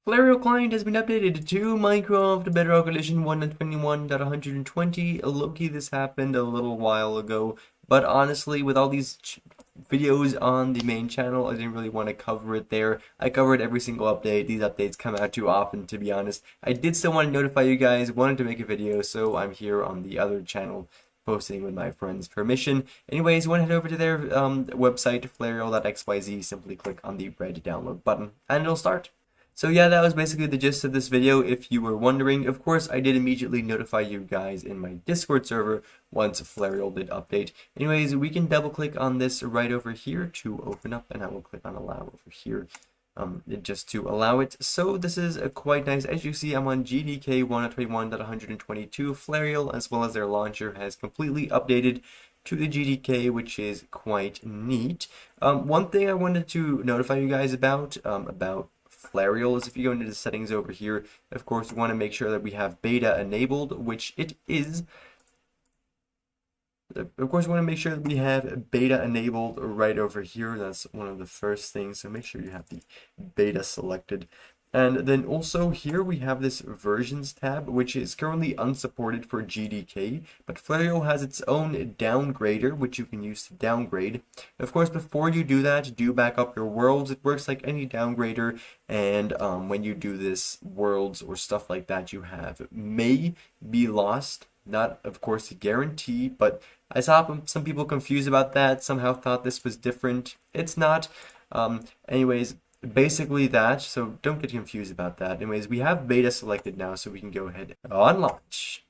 Flareol client has been updated to Minecraft Bedrock Edition 1.21.120. Low-key, this happened a little while ago, but honestly, with all these videos on the main channel, I didn't really want to cover it there. I covered every single update. These updates come out too often, to be honest. I did still want to notify you guys, wanted to make a video, so I'm here on the other channel posting with my friend's permission. Anyways, you want to head over to their website, flareol.xyz. Simply click on the red download button, and it'll start. So yeah, that was basically the gist of this video, if you were wondering. Of course, I did immediately notify you guys in my Discord server once Flareol did update. Anyways, we can double click on this right over here to open up, and I will click on allow over here just to allow it. So this is quite nice. As you see, I'm on GDK 1.21.122. Flareol, as well as their launcher, has completely updated to the GDK, which is quite neat. One thing I wanted to notify you guys about Flareol is if you go into the settings over here, of course, we want to make sure that we have beta enabled, which it is. Of course, we want to make sure that we have beta enabled right over here. That's one of the first things, so make sure you have the beta selected. And then also here we have this versions tab, which is currently unsupported for GDK, but Flareol has its own downgrader, which you can use to downgrade. Of course, before you do that, do back up your worlds. It works like any downgrader, and when you do this, worlds or stuff like that you have may be lost. Not, of course, a guarantee, but I saw some people confused about that, somehow thought this was different. It's not. Anyways, basically that, so don't get confused about that. Anyways, we have beta selected now, so we can go ahead on launch.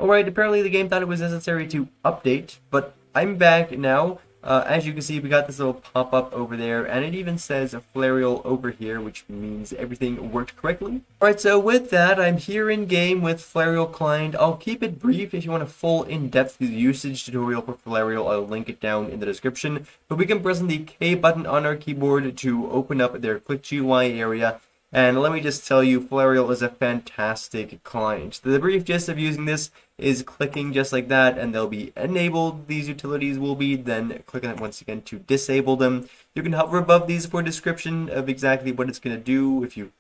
Alright, apparently the game thought it was necessary to update, but I'm back now. As you can see, we got this little pop-up over there, and it even says Flareol over here, which means everything worked correctly. Alright, so with that, I'm here in game with Flareol client. I'll keep it brief. If you want a full in-depth usage tutorial for Flareol, I'll link it down in the description. But we can press on the K button on our keyboard to open up their Click GUI area. And let me just tell you, Flareol is a fantastic client. The brief gist of using this is clicking just like that, and they'll be enabled. These utilities will be, then click on it once again to disable them. You can hover above these for a description of exactly what it's going to do if you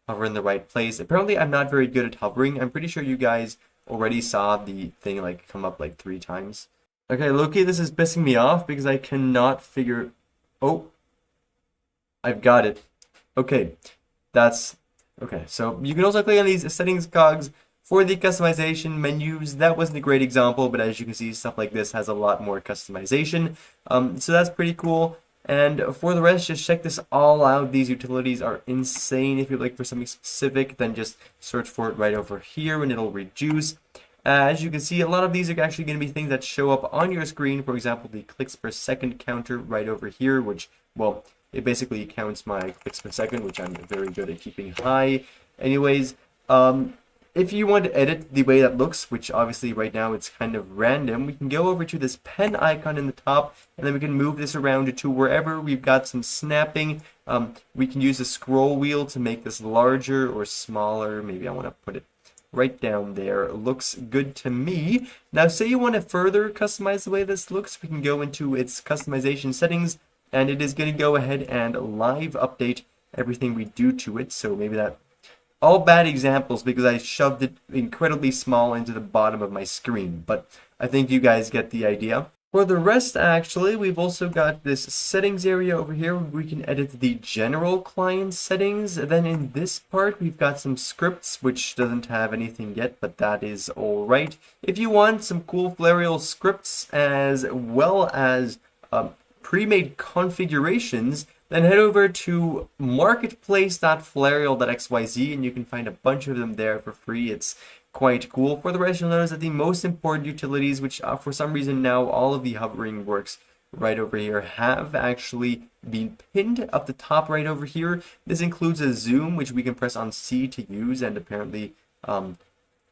hover in the right place. Apparently, I'm not very good at hovering. I'm pretty sure you guys already saw the thing like come up like 3 times. Okay, Loki, this is pissing me off because I cannot figure... Oh, I've got it. Okay. That's okay. So you can also click on these settings cogs for the customization menus. That wasn't a great example, but as you can see, stuff like this has a lot more customization. So that's pretty cool. And for the rest, just check this all out. These utilities are insane. If you're looking for something specific, then just search for it right over here and it'll reduce. As you can see, a lot of these are actually going to be things that show up on your screen. For example, the clicks per second counter right over here, which, well, it basically counts my clicks per second, which I'm very good at keeping high. Anyways, if you want to edit the way that looks, which obviously right now it's kind of random, we can go over to this pen icon in the top, and then we can move this around to wherever we've got some snapping. We can use the scroll wheel to make this larger or smaller. Maybe I want to put it right down there. It looks good to me. Now, say you want to further customize the way this looks, we can go into its customization settings, and it is going to go ahead and live update everything we do to it. So maybe that... all bad examples because I shoved it incredibly small into the bottom of my screen. But I think you guys get the idea. For the rest, actually, we've also got this settings area over here where we can edit the general client settings. Then in this part, we've got some scripts, which doesn't have anything yet, but that is all right. If you want some cool Flareol scripts as well as pre-made configurations, then head over to marketplace.flareol.xyz and you can find a bunch of them there for free. It's quite cool. For the rest, you'll notice that the most important utilities, which for some reason now all of the hovering works right over here, have actually been pinned up the top right over here. This includes a zoom, which we can press on C to use, and apparently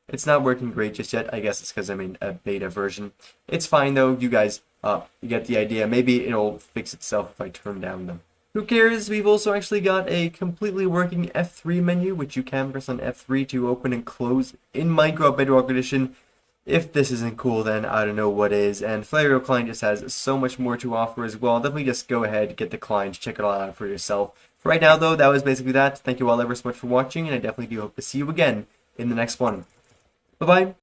it's not working great just yet. I guess it's because I'm in a beta version. It's fine though. You guys you get the idea. Maybe it'll fix itself if I turn down them. Who cares? We've also actually got a completely working F3 menu, which you can press on F3 to open and close in Minecraft Bedrock Edition. If this isn't cool, then I don't know what is. And Flareol client just has so much more to offer as well. Definitely just go ahead, get the client, check it all out for yourself. For right now, though, that was basically that. Thank you all ever so much for watching, and I definitely do hope to see you again in the next one. Bye-bye.